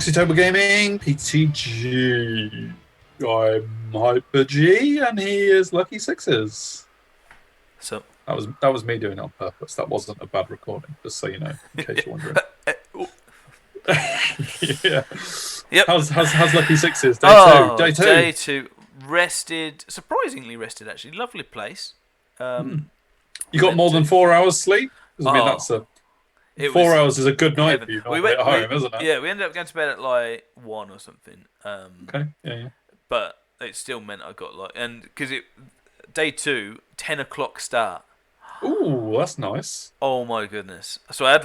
Proxy Table Gaming, PTG. I'm Hyper G, and he is Lucky-Sixes. So that was me doing it on purpose. That wasn't a bad recording, just so you know, in case you're wondering. Yeah. Yep. How's Lucky-Sixes? Day two. Day two. Rested, surprisingly rested actually. Lovely place. You got more than 4 hours sleep? I mean, that's 4 hours is a good night for you normally at home, isn't it? Yeah, we ended up going to bed at like 1 or something. Okay, yeah. But it still meant I got because day 2, 10 o'clock start. Ooh, that's nice. Oh my goodness! So I had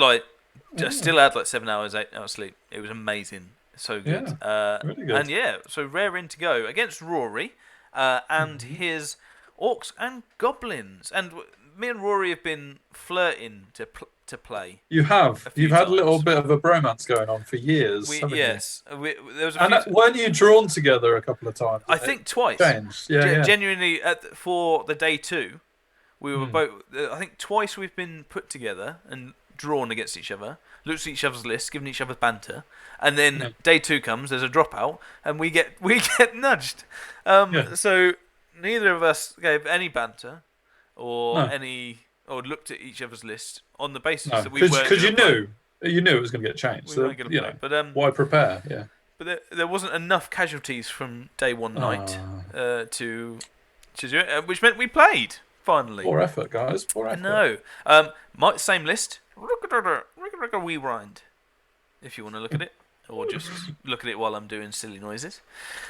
still had 7 hours, 8 hours sleep. It was amazing, so good. Yeah, really good. And so raring to go against Rory, and his Orcs and Goblins. And me and Rory have been flirting to play. You have. You've had a little bit of a bromance going on for years. Yes. There was weren't you drawn together a couple of times? I think twice. Changed. Yeah. Genuinely, for the day 2, we were both. I think twice we've been put together and drawn against each other, looked at each other's lists, given each other banter, and then day 2 comes. There's a dropout, and we get nudged. So neither of us gave any banter or looked at each other's list on the basis that we weren't. Because you knew it was going to get changed. We weren't going to play. But why prepare? Yeah. But there wasn't enough casualties from day 1 night to do it, which meant we played finally. Poor effort, guys. Poor effort. No. Same list. Rewind, if you want to look at it, or just look at it while I'm doing silly noises.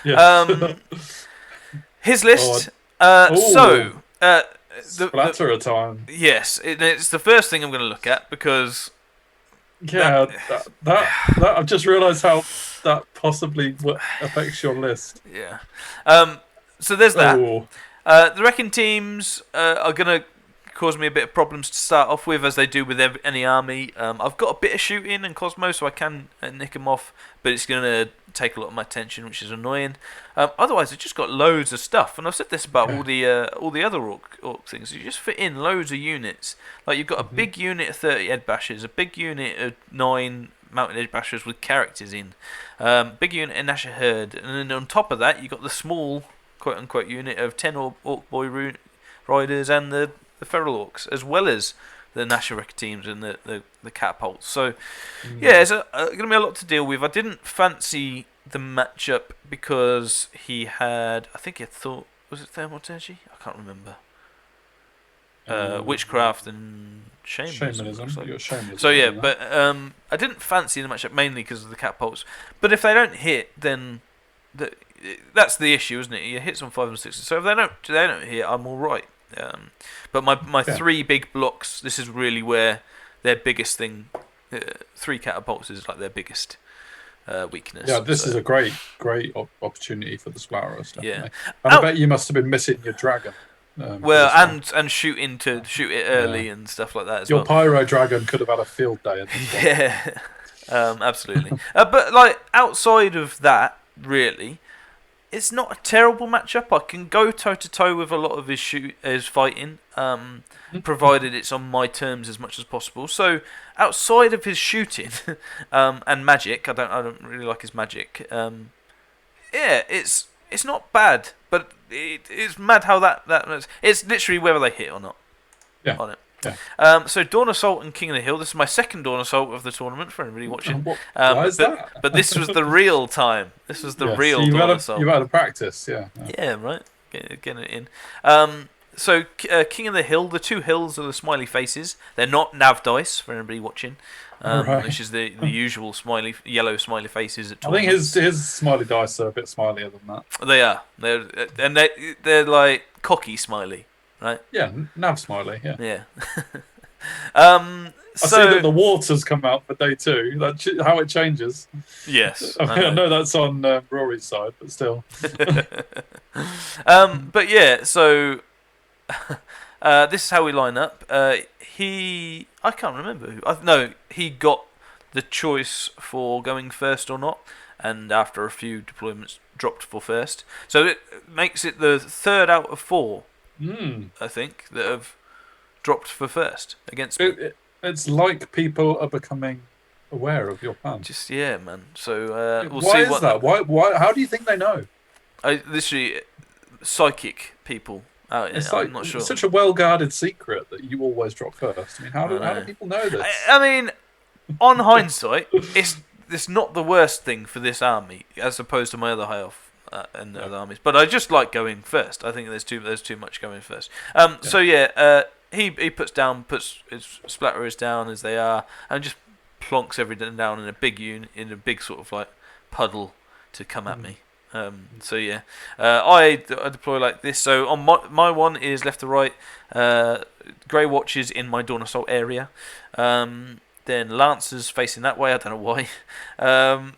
Yeah. His list. Splatter time. Yes, it's the first thing I'm going to look at because. Yeah, that I've just realised how that possibly affects your list. Yeah. So there's that. The Wrecking teams are going to cause me a bit of problems to start off with, as they do with any army. I've got a bit of shooting and Cosmo, so I can nick them off, but it's going to take a lot of my attention, which is annoying. Otherwise, I've just got loads of stuff, and I've said this about all the other orc things. You just fit in loads of units. Like you've got a big unit of 30 Edge Bashers, a big unit of 9 Mountain Edge Bashers with characters in, big unit of Nasher Herd, and then on top of that, you've got the small quote-unquote unit of 10 Orc Boy Riders and the Feral Orcs, as well as the Nasher Wrecker teams and the catapults. So, it's going to be a lot to deal with. I didn't fancy the matchup because he had, I think he thought, was it Thaumaturgy? I can't remember. Witchcraft and Shamanism. So yeah, but I didn't fancy the matchup mainly because of the catapults. But if they don't hit, then that's the issue, isn't it? He hits on 5 and 6. So if they don't hit, I'm all right. But my 3 big blocks, this is really where their biggest thing. 3 catapults is like their biggest weakness. Yeah, this is a great opportunity for the Splatterers. Yeah, and I bet you must have been missing your dragon. And shooting to shoot it early and stuff like that as well. Your pyro dragon could have had a field day. Absolutely. But outside of that, really. It's not a terrible matchup. I can go toe-to-toe with a lot of his fighting, provided it's on my terms as much as possible. So, outside of his shooting and magic, I don't really like his magic. It's not bad, but it's mad how that it's literally whether they hit or not on it. Yeah. So Dawn Assault and King of the Hill. This is my second Dawn Assault of the tournament for anybody watching. Why is that? But this was the real time. This was the real Dawn Assault. You've had to practice, Yeah, right. Getting it in. So King of the Hill. The 2 hills are the smiley faces. They're not nav dice for anybody watching, which is the usual yellow smiley faces at tournaments. I think his smiley dice are a bit smilier than that. They are. They're like cocky smiley. Right. Yeah, nav smiley. Yeah. I see that the water's come out for day 2. That's how it changes. Yes. I know that's on Rory's side, but still. But yeah, so this is how we line up. I can't remember who. He got the choice for going first or not, and after a few deployments, dropped for first. So it makes it the 3rd out of 4. I think that have dropped for first against me. It's like people are becoming aware of your plan. Just man. So we'll why see is that? Why? How do you think they know? Literally, psychic people. It's I'm not sure. Such a well-guarded secret that you always drop first. I mean, how do people know this? I mean, on hindsight, it's not the worst thing for this army as opposed to my other high elf and the other armies. But I just like going first. I think there's too much going first. So he puts his splatterers down as they are, and just plonks everything down in a big in a big sort of like puddle to come at me. I deploy like this. So on my one is left to right. Grey Watches in my Dawn Assault area. Then Lancers facing that way. I don't know why.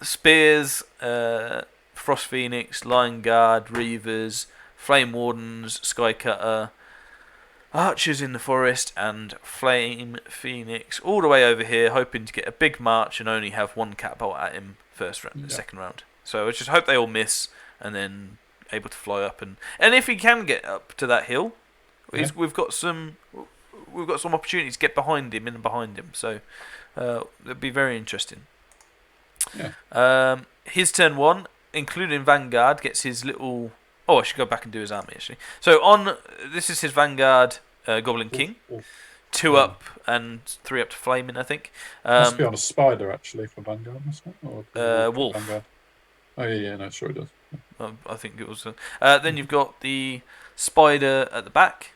Spears, Frost Phoenix, Lion Guard, Reavers, Flame Wardens, Skycutter, Archers in the forest, and Flame Phoenix all the way over here, hoping to get a big march and only have one catapult at him second round. So I just hope they all miss, and then able to fly up, and if he can get up to that hill, we've got some opportunities to get behind him. So it'd be very interesting. Yeah. His turn 1, including Vanguard, gets his little. Oh, I should go back and do his army actually. So this is his Vanguard Goblin King. 2 up and 3 up to Flaming, I think. Must be on a spider actually for Vanguard, must it? Or Wolf. Vanguard. Oh yeah, no, sure it does. Yeah. I think it was. Then you've got the spider at the back.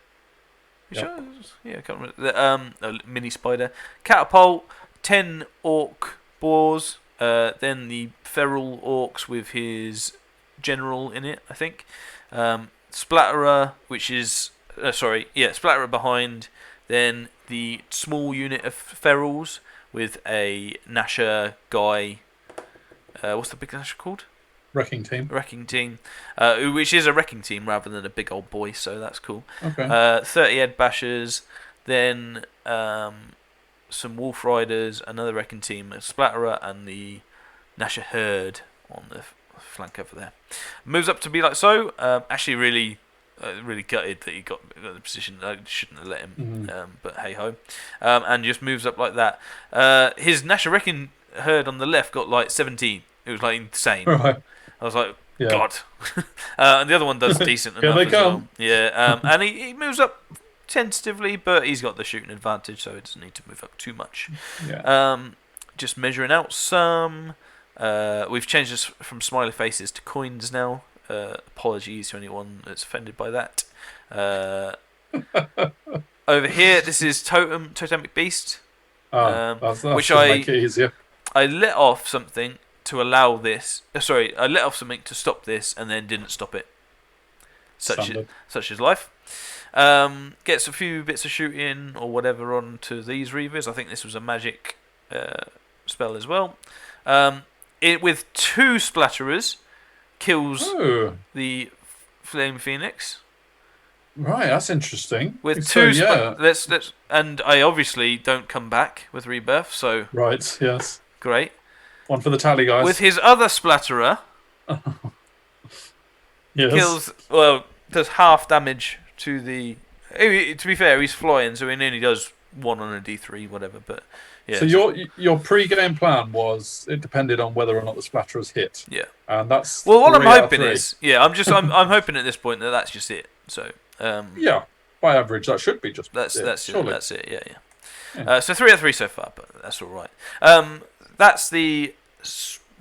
Yep. I can't remember. A mini spider. Catapult, 10 orc boars. Then the feral orcs with his general in it, I think. Splatterer, which is Splatterer behind. Then the small unit of ferals with a Nasher guy. What's the big Nasher called? Wrecking team, which is a wrecking team rather than a big old boy, so that's cool. Okay. 30 Ed Bashers, then some Wolf Riders, another wrecking team, a Splatterer, and the Nasher Herd on the flank over there. Moves up to be like so. Actually, really gutted that he got the position. I shouldn't have let him, but hey ho. And just moves up like that. His Nasher Wrecking Herd on the left got like 17. It was like insane. Right. I was like, God. And the other one does decent enough as well. Yeah, and he moves up tentatively, but he's got the shooting advantage, so he doesn't need to move up too much. Yeah. Just measuring out some. We've changed this from smiley faces to coins now. Apologies to anyone that's offended by that. Over here, this is Totemic Beast. That's which make it easier. I let off something to allow this. I let off something to stop this, and then didn't stop it. Such is life. Gets a few bits of shooting or whatever onto these Reavers. I think this was a magic spell as well. With 2 splatterers, kills the Flame Phoenix. Right, that's interesting. With 2 let's and I obviously don't come back with rebirth, so right, yes. Great. One for the tally, guys. With his other splatterer, yes. does half damage to the. To be fair, he's flying, so he only does 1 on a D3, whatever. But yeah. So your pre-game plan was it depended on whether or not the splatterers hit. Yeah. And that's what I'm hoping is I'm hoping at this point that that's just it. So. Yeah. By average, that should be just. That's it. Yeah. So 3 out of 3 so far, but that's all right. That's the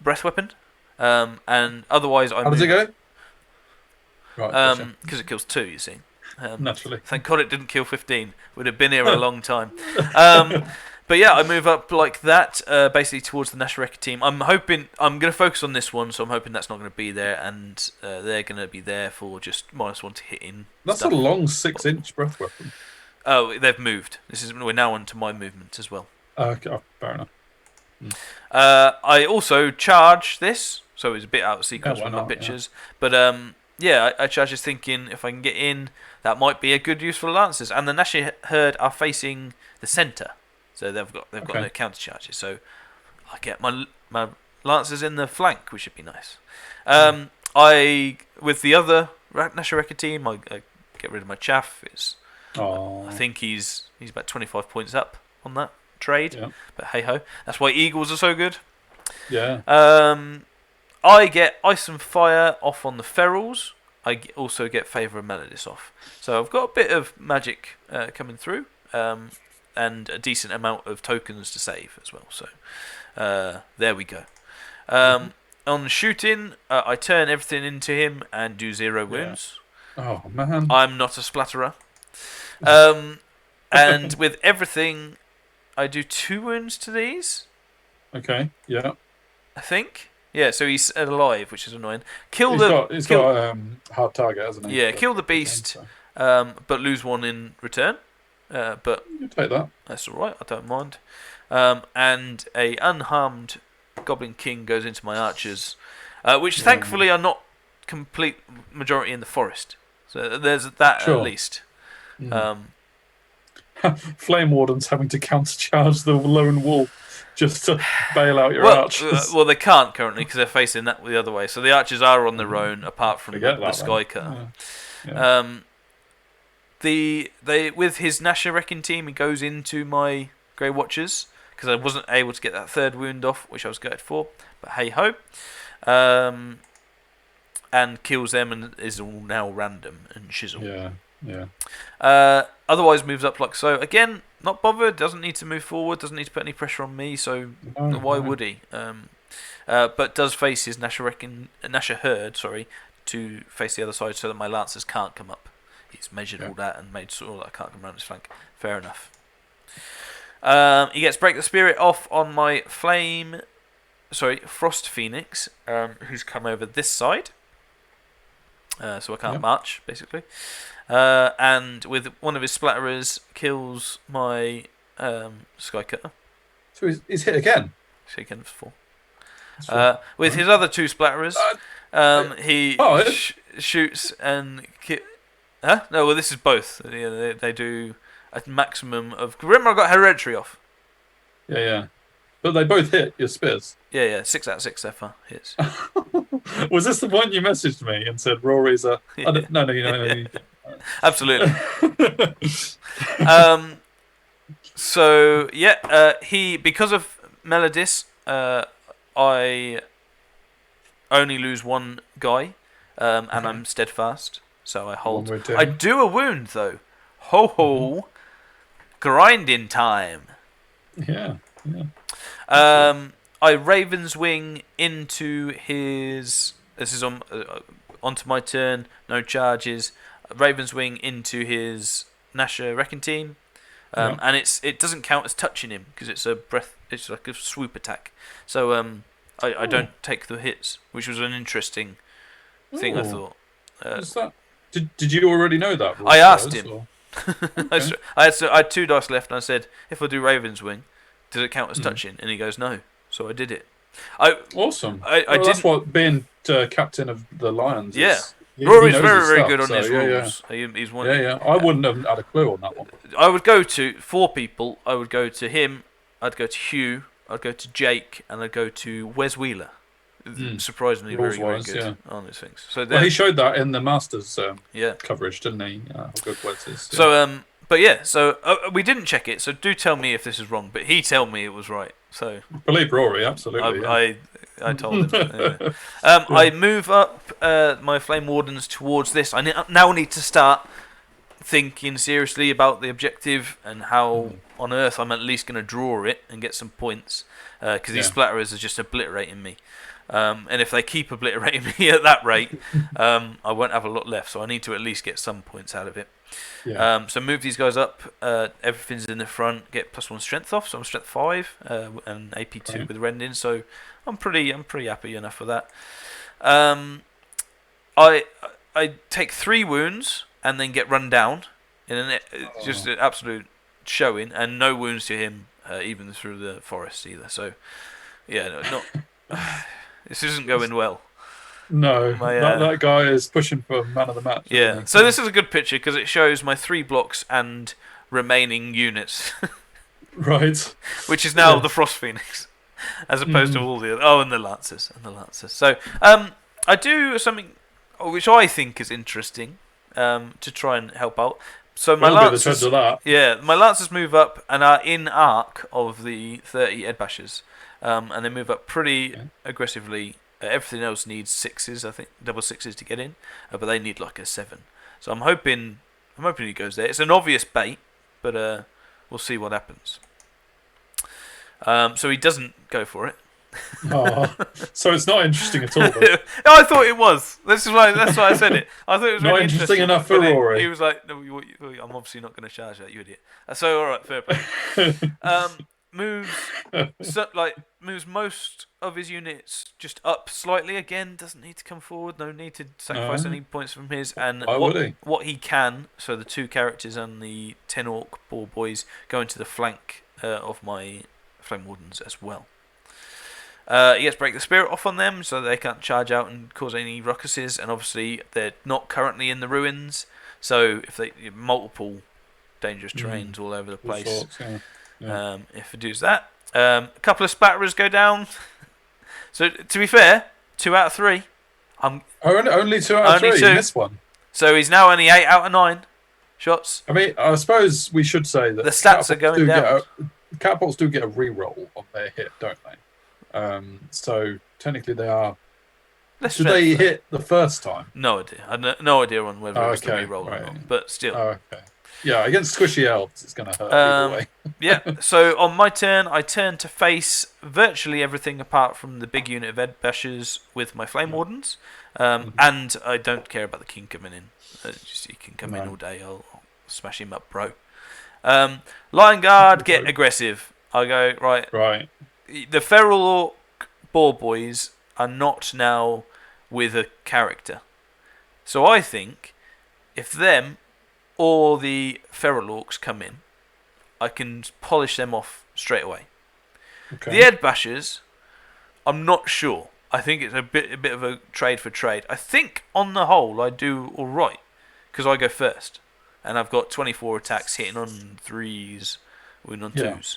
breath weapon, and otherwise How does it go? Right. Because it kills 2, you see. Naturally. Thank God it didn't kill 15. Would have been here a long time. But yeah, I move up like that, basically towards the Nasher Wrecker team. I'm going to focus on this one, so I'm hoping that's not going to be there, and they're going to be there for just -1 to hit in. That's a long 6-inch breath weapon. Oh, they've moved. We're now on to my movement as well. Okay, fair enough. I also charge this, so it's a bit out of sequence from my pictures. Yeah. But I charge this thinking if I can get in, that might be a good use for the Lancers. And the Nasher Herd are facing the centre, so they've got no counter charges. So I get my Lancers in the flank, which should be nice. With the other Nasher Wrecker team, I get rid of my chaff. I think he's about 25 points up on that. trade. Yeah. But hey ho, that's why eagles are so good. Yeah. I get ice and fire off on the ferals. I also get Favour of Melodis off. So I've got a bit of magic coming through, and a decent amount of tokens to save as well. So there we go. On shooting, I turn everything into him and do 0 wounds. Oh man, I'm not a splatterer. And with everything, I do 2 wounds to these. Okay. Yeah. I think. Yeah. So he's alive, which is annoying. He's got hard target, hasn't he? Yeah. Kill the beast, but lose 1 in return. But you take that. That's all right. I don't mind. And a unharmed Goblin King goes into my archers, which thankfully are not complete majority in the forest. So there's that at least. Flame Wardens having to countercharge the lone wolf just to bail out your archers. Well, they can't currently because they're facing that the other way. So the archers are on their own, apart from the Sky Cutter. Yeah. With his Nasher Wrecking Team, he goes into my Grey Watchers because I wasn't able to get that 3rd wound off, which I was gutted for. But hey ho, and kills them and is all now random and chisel. Yeah. Otherwise moves up like so. Again, not bothered. Doesn't need to move forward. Doesn't need to put any pressure on me. So why would he? But does face his Nasher Herd, to face the other side so that my Lancers can't come up. He's measured all that and made sure that I can't come around his flank. Fair enough. He gets Break the Spirit off on my Frost Phoenix, who's come over this side. So I can't march, basically. And with one of his splatterers, kills my Sky Cutter. So he's hit again? He's hit again for 4. With his other 2 splatterers, he shoots and... Huh? No, well, this is both. They do a maximum of... Remember, I got Hereditary off. Yeah. But they both hit your spears. Yeah. 6 out of 6 FR hits. Was this the one you messaged me and said Rory's a... No. Absolutely. So, he... Because of Melodis, I only lose 1 guy, and I'm steadfast. So I hold. I do a wound though. Ho! Grinding time. Yeah. I Raven's Wing into his. This is onto my turn. No charges. Raven's Wing into his Nasher Wrecking Team, and it doesn't count as touching him because it's a breath. It's like a swoop attack. So I don't take the hits, which was an interesting thing. I thought. What's that? Did you already know that? I asked him. Okay. I had 2 dice left, and I said, "If I do Raven's Wing, does it count as touching?" And he goes, "No." So I did it. Awesome. That's what being captain of the Lions. Yeah. Is. Rory's very good on his rules. Yeah. He's one. Yeah. I wouldn't have had a clue on that one. I would go to 4 people. I would go to him. I'd go to Hugh. I'd go to Jake, and I'd go to Wes Wheeler. Surprisingly very good on these things. So he showed that in the Masters coverage, didn't he? How good Wes is. So we didn't check it. So do tell me if this is wrong. But he told me it was right. So believe Rory, absolutely. I told him. I move up my Flame Wardens towards this. I now need to start thinking seriously about the objective and how on earth I'm at least going to draw it and get some points because these splatterers are just obliterating me. And if they keep obliterating me at that rate, I won't have a lot left. So I need to at least get some points out of it. Yeah. So move these guys up. Everything's in the front. Get +1 strength off. So I'm strength 5 and AP2 with rending. So I'm pretty happy enough for that. I take 3 wounds and then get run down in just an absolute showing, and no wounds to him even through the forest either. So not. This isn't going well. No, that guy is pushing for man of the match. Yeah, so this is a good picture because it shows my 3 blocks and remaining units. Right. Which is now the Frost Phoenix, as opposed to all the other... and the Lancers. So I do something which I think is interesting to try and help out. So my Lancers, my Lancers move up and are in arc of the 30 Ed Bashers, and they move up pretty aggressively. Everything else needs 6s, I think, double 6s to get in, but they need like a 7. So I'm hoping he goes there. It's an obvious bait, but we'll see what happens. So he doesn't go for it. So it's not interesting at all. I thought it was. That's why I said it. I thought it was not really interesting enough for Rory. He was like, "No, I'm obviously not going to charge that, you idiot." So all right, fair play. Moves most of his units just up slightly. Again, doesn't need to come forward. No need to sacrifice any points from his. And what he can. So the 2 characters and the 10 orc ball boys go into the flank of my flame wardens as well. He gets Break the Spirit off on them so they can't charge out and cause any ruckuses, and obviously they're not currently in the ruins, so if they multiple dangerous terrains all over the place. If it does that, a couple of splatterers go down. So to be fair, 2 out of 3. Only 2 out of 3 in this one. So he's now only 8 out of 9 shots. I mean, I suppose we should say that the stats are going down. Catapults do get a reroll on their hit, don't they? So technically they are. Did they hit the first time? No idea. I had no idea on whether it was the reroll or not. But still. Okay. Yeah, against squishy elves, it's going to hurt either way. Yeah. So on my turn, I turn to face virtually everything apart from the big unit of Ed Bashers with my Flame Wardens, and I don't care about the king coming in. Just he can come in all day. I'll smash him up, bro. Lion Guard get aggressive. I go right. The Feral Orc Boar Boys are not now with a character. So I think if them or the Feral Orcs come in, I can polish them off straight away. Okay. The Ed Bashers, I'm not sure. I think it's a bit of a trade for trade. I think on the whole I do all right because I go first, and I've got 24 attacks hitting on 3s, winning on 2s.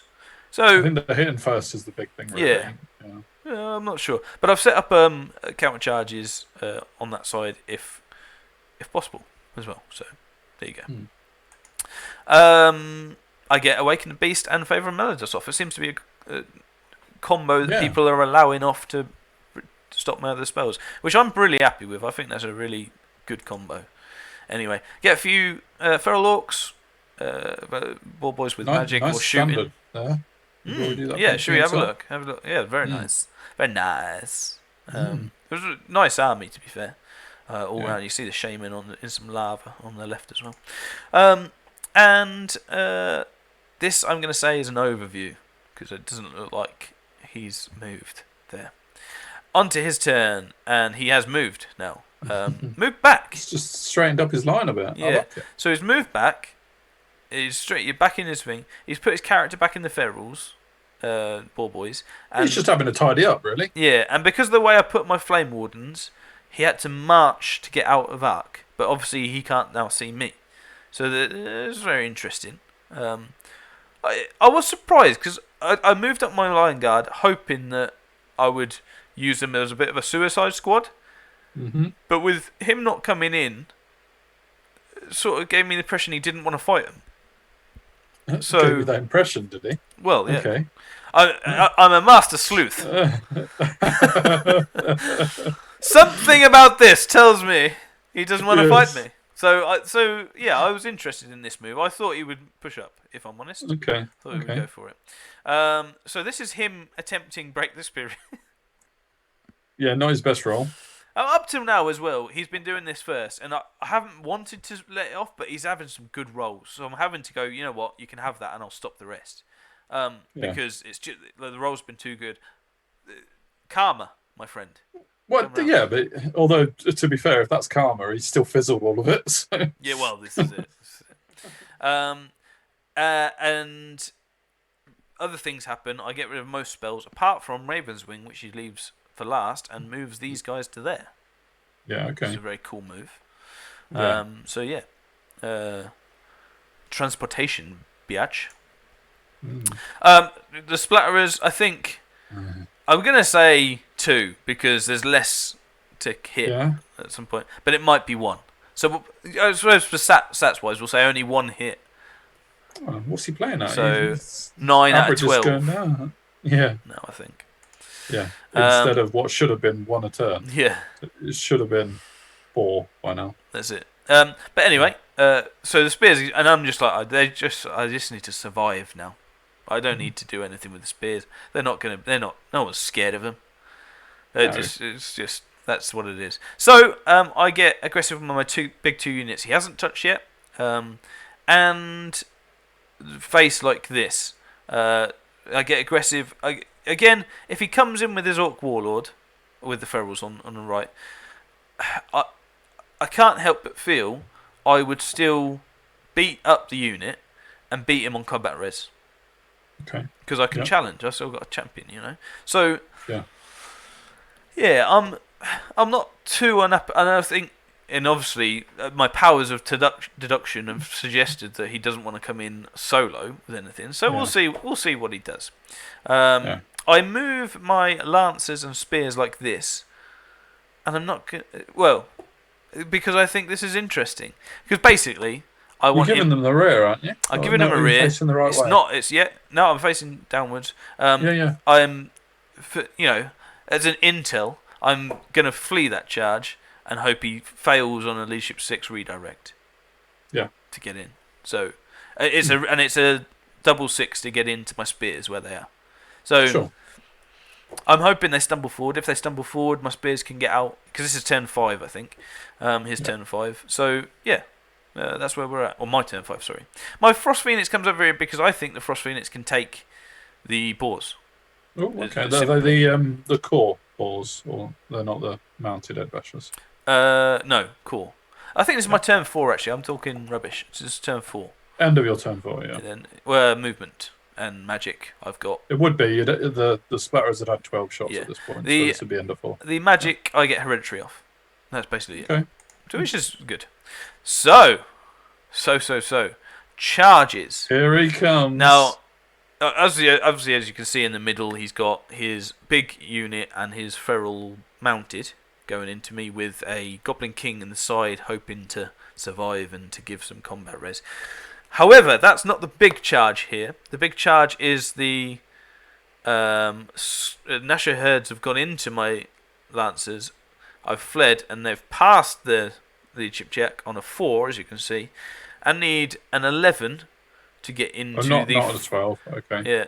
So I think the hitting first is the big thing. Really. Yeah, I'm not sure, but I've set up counter charges on that side if possible as well. So there you go. I get Awaken the Beast and Favour and Melodus off. It seems to be a combo that people are allowing off to stop my other spells, which I'm really happy with. I think that's a really good combo. Anyway, get a few Feral Orcs, Ball Boys with magic or shooting. Yeah, should we have a look? Yeah, very nice. Very nice. It was a nice army, to be fair. All around, you see the shaman in some lava on the left as well. And this, I'm going to say, is an overview because it doesn't look like he's moved there. Onto his turn, and he has moved now. Moved back. He's just straightened up his line a bit. Yeah. I like it. So he's moved back. You're back in his thing. He's put his character back in the Ferals. Ball Boys. And he's just having to tidy up, really. Yeah, and because of the way I put my Flame Wardens, he had to march to get out of arc, but obviously he can't now see me. So it was very interesting. I was surprised because I moved up my Lion Guard hoping that I would use them as a bit of a suicide squad. Mm-hmm. But with him not coming in, it sort of gave me the impression he didn't want to fight him. So gave you that impression, did he? Well, yeah. Okay. I'm a master sleuth. Something about this tells me he doesn't want to fight me. So I was interested in this move. I thought he would push up, if I'm honest. Okay. Thought he would go for it. So this is him attempting Break the Spirit. Yeah, not his best role. Up till now as well, he's been doing this first, and I haven't wanted to let it off, but he's having some good rolls. So I'm having to go, you know what, you can have that, and I'll stop the rest. Because it's just, the roll's been too good. Karma, my friend. Well, yeah, but although, to be fair, if that's karma, he's still fizzled all of it. So. Yeah, well, this is it. And other things happen. I get rid of most spells, apart from Raven's Wing, which he leaves for last, and moves these guys to there. Yeah, okay. It's a very cool move. Yeah. Transportation, biatch. Mm. The splatterers, I think... I'm going to say 2, because there's less to hit at some point. But it might be 1. So I suppose for stats wise, we'll say only one hit. Oh, what's he playing at? So 9 out of 12. Going down. Yeah. No, I think. Yeah. Instead of what should have been 1 a turn. Yeah. It should have been 4 by now. That's it. But anyway, so the spears, and I'm just like, I just need to survive now. I don't need to do anything with the spears. No one's scared of them. It's just that's what it is. So I get aggressive on my big two units he hasn't touched yet, and face like this. I get aggressive again if he comes in with his Orc Warlord with the ferals on the right. I can't help but feel I would still beat up the unit and beat him on combat res. Okay. Because I can challenge. I still got a champion, So yeah, I'm not too unhappy, and I think, and obviously my powers of deduction have suggested that he doesn't want to come in solo with anything. So we'll see what he does. I move my lancers and spears like this, and I'm not because I think this is interesting. Because basically, You're giving them the rear, aren't you? I'm giving them a rear. Facing the right way. No, I'm facing downwards. Yeah. I'm, as an intel, I'm gonna flee that charge and hope he fails on a leadership 6 redirect. Yeah. To get in. So it's a double 6 to get into my spears where they are. So sure. I'm hoping they stumble forward. If they stumble forward, my spears can get out because this is turn 5, I think. His turn 5. So yeah. That's where we're at. Or my turn 5, sorry. My Frost Phoenix comes over here because I think the Frost Phoenix can take the boars. Oh, okay. They're the core boars, or they're not the mounted head bashers? No, core. I think this is my turn 4, actually. I'm talking rubbish. This is turn 4. End of your turn 4, yeah. And then, movement and magic I've got. It would be. The splatters had 12 shots at this point, so this would be end of 4. The magic, I get hereditary off. That's basically it. Okay. So which is good. So. Charges. Here he comes. Now, obviously, as you can see in the middle, he's got his big unit and his feral mounted going into me with a Goblin King in the side, hoping to survive and to give some combat res. However, that's not the big charge here. The big charge is the Nasher herds have gone into my lancers. I've fled and they've passed the leadership check on a 4, as you can see, and need an 11 to get into not a 12. Okay. Yeah,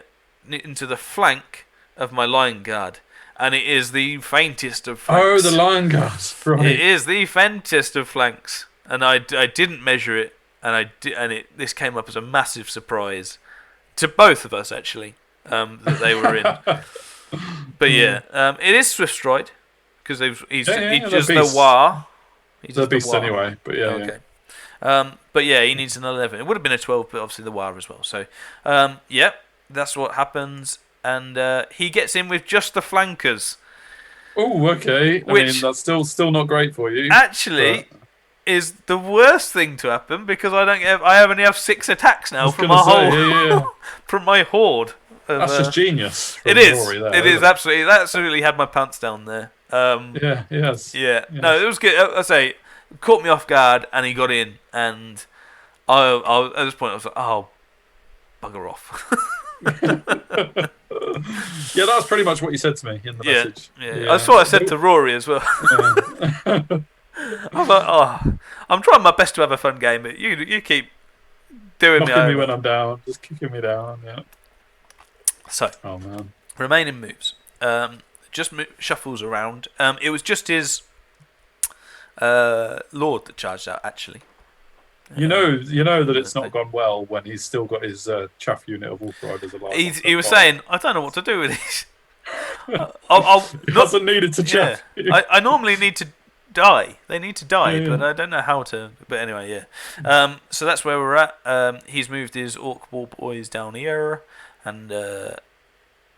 into the flank of my Lion Guard, and it is the faintest of flanks. Oh, the Lion Guard, right? It is the faintest of flanks, and I didn't measure it, and this came up as a massive surprise to both of us actually that they were in. But it is Swift Stride because he does the War. He's a beast anyway, but yeah. Okay. But yeah, he needs an 11. It would have been a 12, but obviously the wire as well. So, that's what happens. And he gets in with just the flankers. Oh, okay. I mean, that's still not great for you. Actually, is the worst thing to happen because I only have 6 attacks now from from my horde. That's just genius. It is. It is absolutely. That absolutely had my pants down there. Yes. Yeah. No, it was good. I say, caught me off guard, and he got in, and I at this point I was like, oh, bugger off. Yeah, that's pretty much what you said to me in the message. Yeah. That's what I said to Rory as well. I was like, oh, I'm trying my best to have a fun game, but you keep doing knocking me when I'm down, just kicking me down. Yeah. So, oh man, remaining moves. Just shuffles around. It was just his Lord that charged out, actually. You know that it's not gone well when he's still got his chaff unit of Wolf Riders alive. He was saying, I don't know what to do with these. He hasn't needed to chaff. Yeah. I normally need to die. They need to die, but I don't know how to. But anyway, yeah. So that's where we're at. He's moved his Orc War Boys down here, and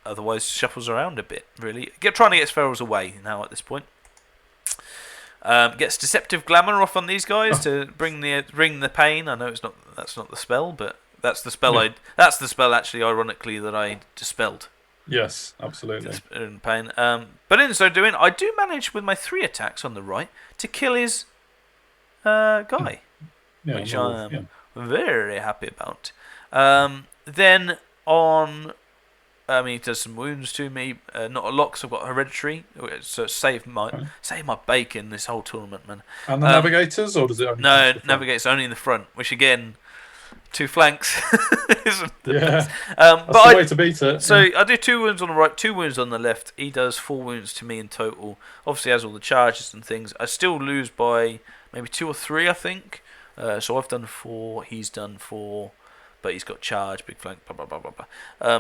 otherwise shuffles around a bit, really. Trying to get his ferals away now at this point. Gets Deceptive Glamour off on these guys to bring the pain. I know that's not the spell, but that's the spell that's the spell actually, ironically, that I dispelled. Yes, absolutely. Pain. But in so doing, I do manage with my 3 attacks on the right to kill his guy, which I am very happy about. Then on, he does some wounds to me. Not a lot, because I've got hereditary, so save my bacon this whole tournament, man. And the navigators, or does it only? No, navigators only in the front, which again, 2 flanks isn't the best. That's the way to beat it. So I do 2 wounds on the right, 2 wounds on the left. He does 4 wounds to me in total. Obviously, has all the charges and things. I still lose by maybe 2 or 3, I think. So I've done 4. He's done 4. But he's got charge, big flank, blah, blah, blah, blah, blah.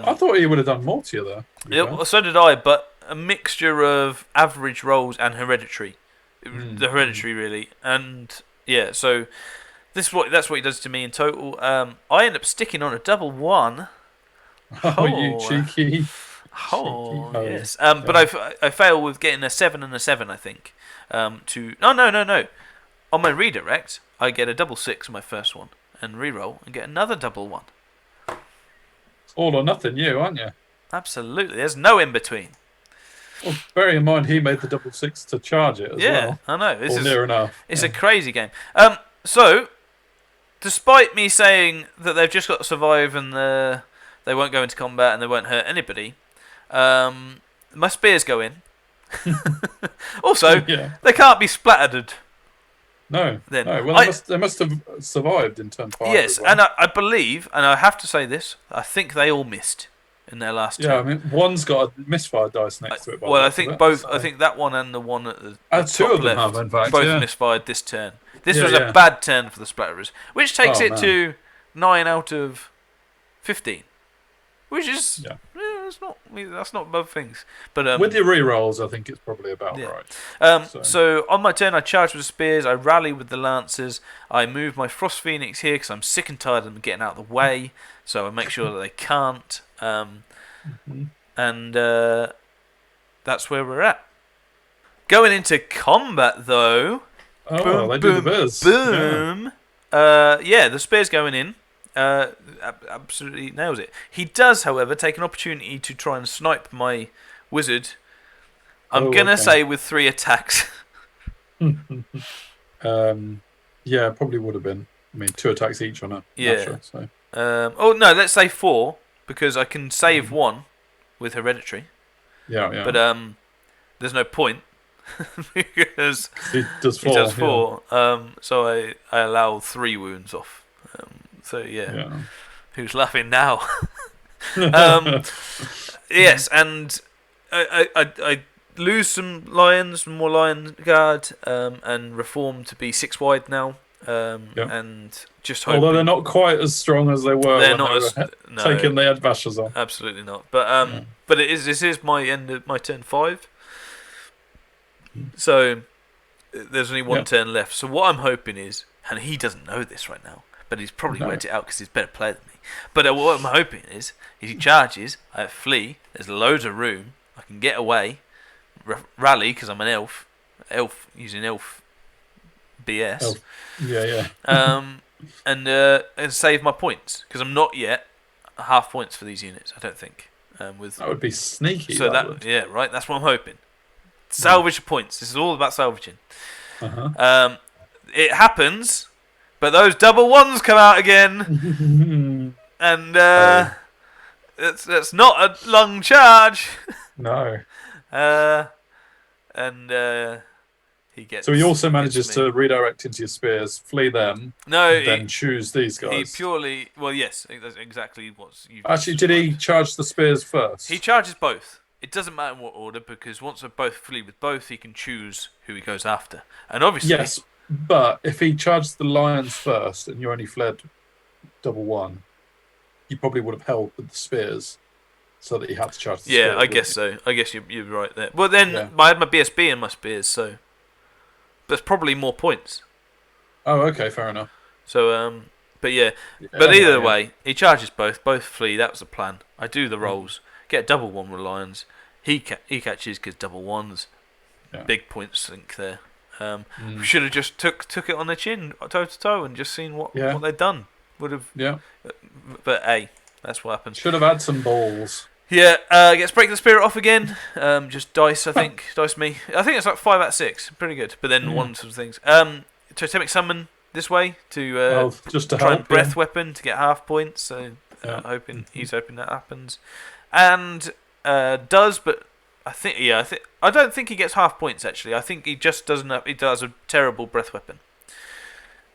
I thought he would have done more to you there. Yeah, well, so did I, but a mixture of average rolls and hereditary. The hereditary, really. And, yeah, so that's what he does to me in total. I end up sticking on a double 1. Oh, you cheeky. Yes. But I fail with getting a 7 and a 7, I think. No. On my redirect, I get a double 6 on my first one. And reroll and get another double 1. It's all or nothing, aren't you? Absolutely. There's no in between. Well, bearing in mind he made the double 6 to charge it as well. Yeah, I know. This is near enough. It's a crazy game. So, despite me saying that they've just got to survive and they won't go into combat and they won't hurt anybody, my spears go in. Also, they can't be splattered. No. Well, they must have survived in turn 5. Yes, well. and I believe, and I have to say this, I think they all missed in their last turn. I mean, one's got a misfire dice next to it. I think both. So. I think that one and the one at the two top of them left have, in fact, both misfired this turn. This was a bad turn for the splatterers, which takes it to 9 out of 15, which is that's not above things. But with your rerolls, I think it's probably about right. So on my turn, I charge with the spears, I rally with the lancers, I move my Frost Phoenix here because I'm sick and tired of them getting out of the way. So I make sure that they can't, and that's where we're at. Going into combat, though. Oh, they do the biz. Boom. The spear's going in. Absolutely nails it. He does, however, take an opportunity to try and snipe my wizard. I'm gonna say with 3 attacks. Probably would have been. I mean, 2 attacks each on a natural, so. Let's say 4 because I can save 1 with hereditary. Yeah. But there's no point because he does 4. He does 4. So I allow 3 wounds off. Who's laughing now? Yes, and I lose some lions, more lion guard, and reform to be 6 wide now. And just hoping. Although they're not quite as strong as they were. They're not taking the head bashers on. Absolutely not. But this is my end of my turn 5. So there's only 1 turn left. So what I'm hoping is, and he doesn't know this right now, but he's probably worked it out because he's a better player than me. But what I'm hoping is he charges, I flee, there's loads of room, I can get away, rally because I'm an elf using elf BS. And save my points because I'm not yet half points for these units. I don't think. That would be sneaky. So right. That's what I'm hoping. Salvage points. This is all about salvaging. It happens. But those double 1s come out again, and that's not a long charge. No. He gets. So he also manages to redirect into your spears, flee them, then choose these guys. He purely, yes, that's exactly what you. Actually, did he charge the spears first? He charges both. It doesn't matter in what order because once they both flee with both, he can choose who he goes after, and obviously yes. But if he charged the lions first and you only fled double 1, you probably would have held with the spears so that he had to charge the spears. Yeah, I guess so. I guess you're right there. Well, then I had my BSB and my spears, so that's probably more points. Oh, okay, fair enough. So, but either way, he charges both flee. That was the plan. I do the rolls, get a double 1 with lions. He catches because double 1s, big point sink there. We should have just took it on the chin, toe to toe, and just seen what they'd done. Would have. Yeah. But that's what happens. Should have had some balls. Yeah. Gets break the spirit off again. Just dice. I think dice me. I think it's like 5 out of 6. Pretty good. But then 1 sort of things. totemic summon this way to just to try help, and breath weapon to get half points. So he's hoping that happens, and does. But I don't think he gets half points actually. I think he just doesn't. He does a terrible breath weapon,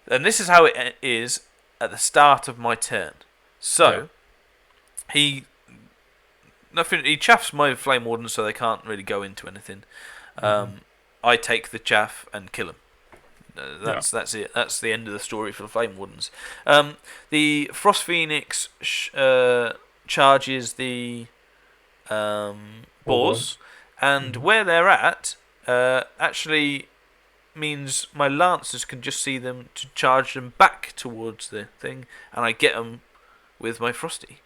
and this is how it is at the start of my turn. So he chaffs my flame wardens so they can't really go into anything. I take the chaff and kill him. That's it. That's the end of the story for the flame wardens. The frost phoenix charges the boars, and where they're at actually means my lancers can just see them to charge them back towards the thing, and I get them with my frosty.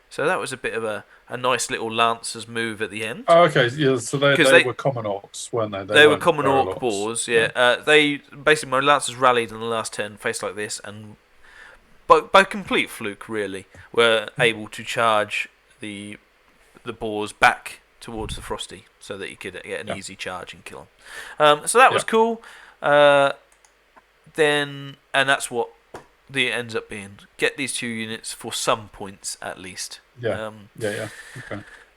So that was a bit of a nice little lancers move at the end. Oh, okay. Yeah, so they were common orcs, weren't they? They were common orc boars, yeah. They basically, my lancers rallied on the last turn, faced like this, and by complete fluke, really, were able to charge the boars back towards the frosty, so that you could get an easy charge and kill them. So that was cool. Then, and that's what it ends up being. Get these 2 units for some points at least. Okay.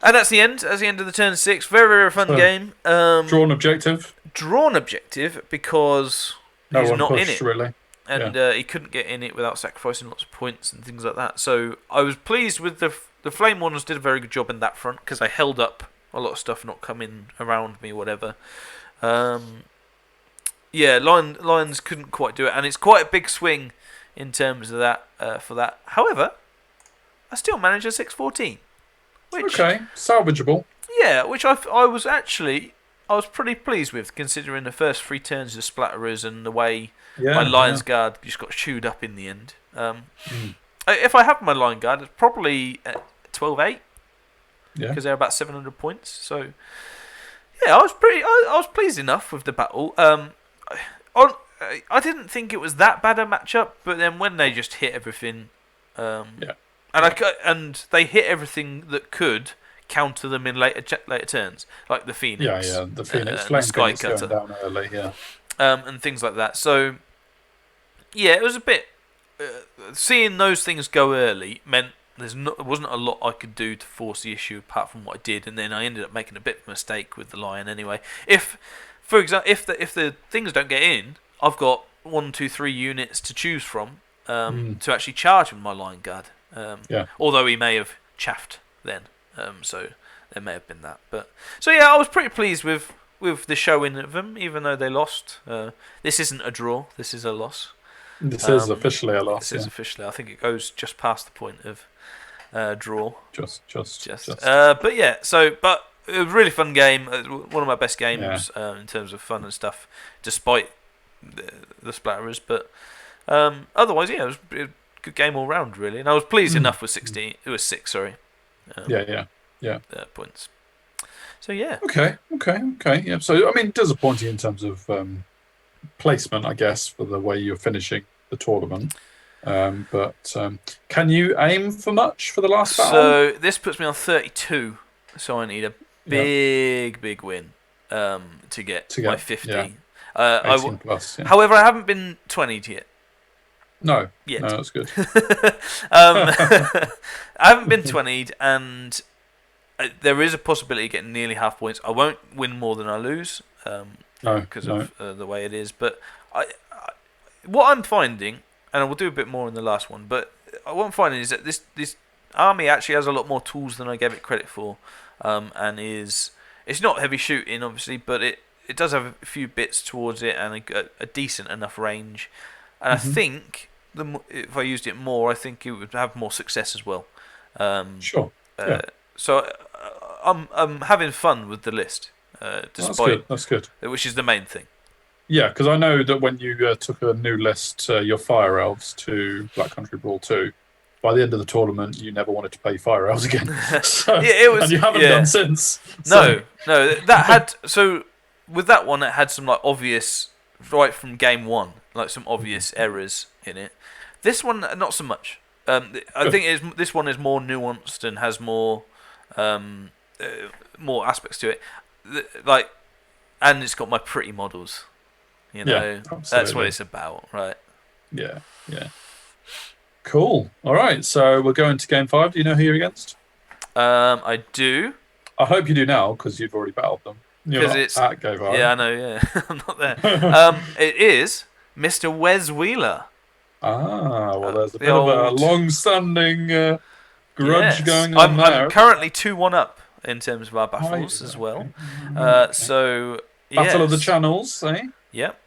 And that's the end. That's the end of the turn 6. Very, very fun game. Drawn objective. Drawn objective because he's not in it, really, and he couldn't get in it without sacrificing lots of points and things like that. So I was pleased with the Flame Wardens. Did a very good job in that front because they held up a lot of stuff not coming around me, whatever. Lions couldn't quite do it, and it's quite a big swing in terms of that for that. However, I still managed a 614. Salvageable. Yeah, which I was pretty pleased with, considering the first 3 turns of splatterers and the way my Lion's Guard just got chewed up in the end. If I have my Lion Guard, it's probably 12-8. Yeah. Because they're about 700 points. So yeah, I was pleased enough with the battle. I didn't think it was that bad a matchup, but then when they just hit everything, and they hit everything that could counter them in later turns, like the Phoenix, the Phoenix, Flame Sky Phoenix Cutter, going down early, and things like that. So yeah, it was a bit seeing those things go early meant there wasn't a lot I could do to force the issue apart from what I did, and then I ended up making a bit of a mistake with the Lion anyway. For example, if the things don't get in, I've got 1, 2, 3 units to choose from to actually charge with my Lion Guard. Although he may have chaffed then, so there may have been that. But so yeah, I was pretty pleased with the showing of them, even though they lost. This isn't a draw. This is a loss. This is officially a loss. This is officially. I think it goes just past the point of draw. Just. But yeah, but it was a really fun game. One of my best games in terms of fun and stuff, despite the splatterers. But otherwise, it was a good game all round, really. And I was pleased enough with 16. It was 6, sorry. Points. So yeah. Okay. Yeah. So I mean, disappointing in terms of placement, I guess, for the way you're finishing the tournament. But can you aim for much for the last battle? So this puts me on 32. So I need a big win to get my 50. 18 plus. Yeah. However, I haven't been 20'd yet. No. Yet. No, that's good. I haven't been 20'd, and there is a possibility of getting nearly half points. I won't win more than I lose because of the way it is. But what I'm finding, and I will do a bit more in the last one, but what I'm finding is that this army actually has a lot more tools than I gave it credit for, and it's not heavy shooting, obviously, but it does have a few bits towards it and a decent enough range. And I think if I used it more, I think it would have more success as well. Sure. So I'm having fun with the list, despite that's good. Which is the main thing. Yeah, because I know that when you took a new list, your Fire Elves to Black Country Brawl 2, by the end of the tournament, you never wanted to play Fire Elves again. And you haven't done since. No, that had with that one, it had some like obvious right from game one, like some obvious errors in it. This one, not so much. I think this one is more nuanced and has more aspects to it. And it's got my pretty models. You know, Yeah, that's what it's about, right? Yeah. Cool. All right, so we're going to game 5. Do you know who you're against? I do. I hope you do now, because you've already battled them. You're not It's at game 5. Yeah, I know. Yeah, I'm not there. It is Mr. Wes Wheeler. Well, there's a bit of a long-standing grudge going on there. I'm currently 2-1 up in terms of our battles as well. Okay. So Battle of the Channels, eh? Yep.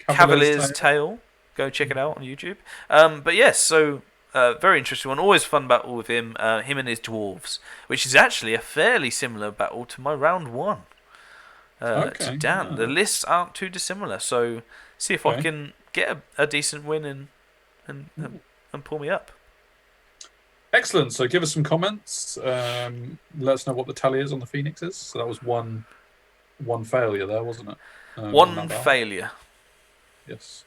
Cavalier's Tale. Go check it out on YouTube. But yes, so very interesting one. Always fun battle with him. Him and his dwarves, which is actually a fairly similar battle to my round 1. To Dan. The lists aren't too dissimilar, so see if I can get a decent win and pull me up. Excellent. So give us some comments. Let us know what the tally is on the Phoenixes. So that was one failure there, wasn't it? One failure. Yes.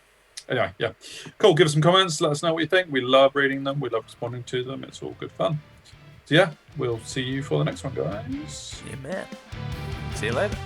Anyway, yeah. Cool. Give us some comments. Let us know what you think. We love reading them. We love responding to them. It's all good fun. So yeah, we'll see you for the next one, guys. Yeah, man. See you later.